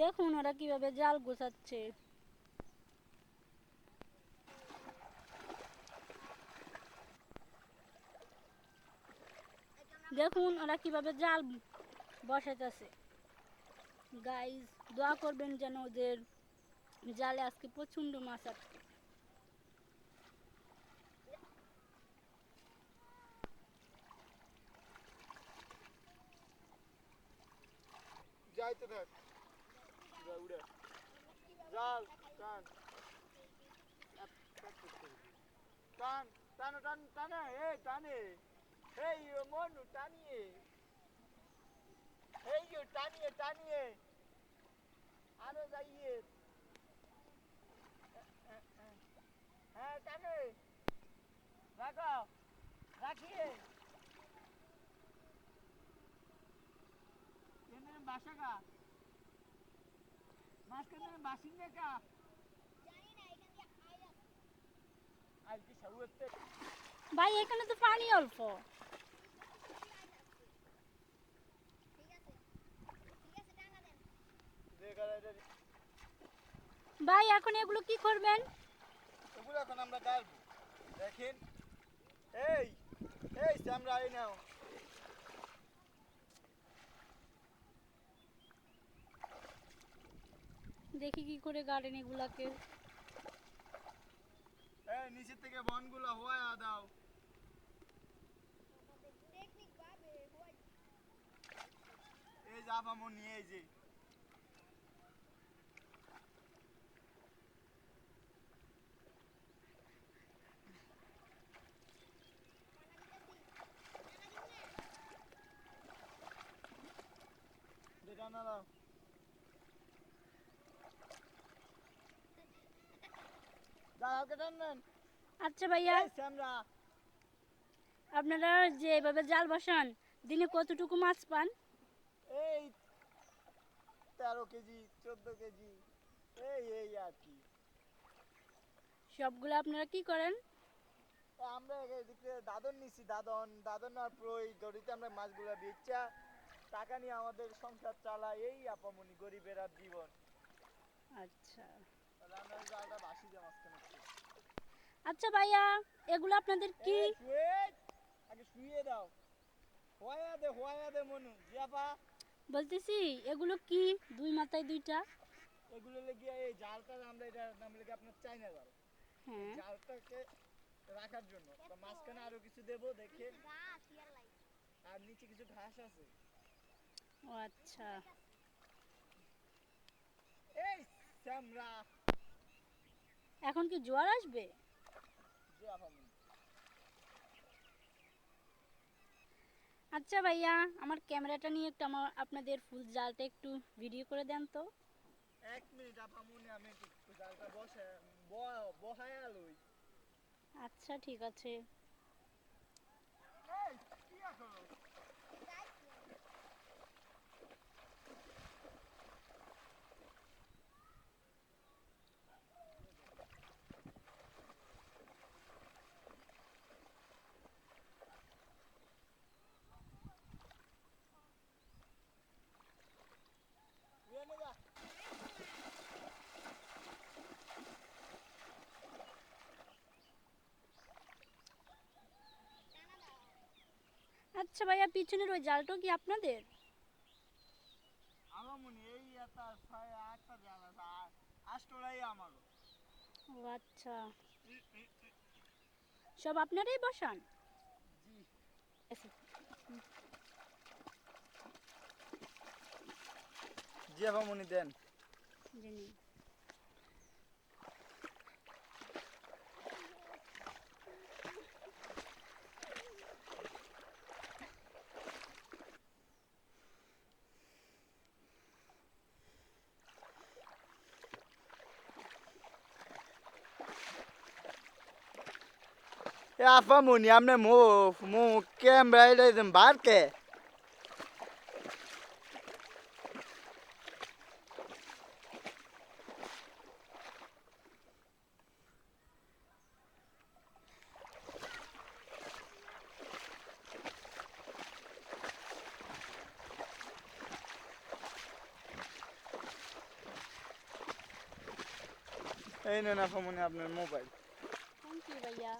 দেখুন ওরা কিভাবে জাল গোছাচ্ছে। দেখুন ওরা কিভাবে জাল বসাইতেছে। গাইস দোয়া করবেন যেন ওদের জালে আজকে প্রচন্ড মাছ আটকে। যাইতে থাক উড়ে জাল টান টান টানো টান টানে এই টানে এই মনু টানিয়ে এই টানিয়ে টানিয়ে আরো যাইয়ে হ্যাঁ টানে রাখো রাখিয়ে কেন বাসা কা মাছ কেন বাসিন কা আর কি সউতে ভাই এখানে তো পানি অল্প। ভাই এখন এগুলো কি করবেন? এগুলো এখন আমরা ডালবো দেখেন এই এই আমরা এই নাও দেখি কি করে গার্ডেন এগুলাকে। এই নিচে থেকে বনগুলো হওয়া দাও এই যাবা মন নিয়ে এই যে দেখা না দাও দাও কে টানেন আচ্ছা ভাইয়া আমরা আপনারা যে এভাবে জাল বসান দিনে কতটুকু মাছ পান? এই 13 কেজি 14 কেজি এই এই আর কি সবগুলো আপনারা কি করেন? আমরা এদিকে দাদন নিছি দাদন আর প্রই দড়িতে আমরা মাছগুলা বেচা টাকা নিয়ে আমাদের সংসার চালাই এই আপামনি গরিবের আর জীবন। আচ্ছা তাহলে আমরা জায়গা বাসি দিয়ে মাছ কেন আচ্ছা ভাইয়া এগুলো আপনাদের কি? আগে শুয়ে দাও হোয়া দে মনু জিয়াপা বলতেছি এগুলো কি দুই মাথায় দুইটা? এগুলো লেগে এই জালটা আমরা এটা নাম লেগে আপনার চাইনা জাল হ্যাঁ জালটাকে রাখার জন্য তো মাঝখানে আরো কিছু দেবো দেখে আর নিচে কিছু ঘাস আছে। ও আচ্ছা এই আমরা এখন কি জোয়ার আসবে? আচ্ছা ভাইয়া আমার ক্যামেরাটা নিয়ে একটু আপনাদের ফুল জালটা একটু ভিডিও করে দেন তো। 1 মিনিট আপামনি আমি একটু জালটা বহায়া লই। আচ্ছা ঠিক আছে। এই কি আছো আচ্ছা ভাইয়া পিছনের ওই জালটা কি আপনাদের? আপামনি এই এটা 6-8টা জাল আছে আষ্টরাই আমারও। ও আচ্ছা সব আপনারাই বসান? জি আচ্ছা, জি আপামনি দেন জানি। এ আপামনি আপনি মো ক্যামেরা এটা বারকে এই নেন আপামনি আপনার মোবাইল। থ্যাংক ইউ ভাইয়া।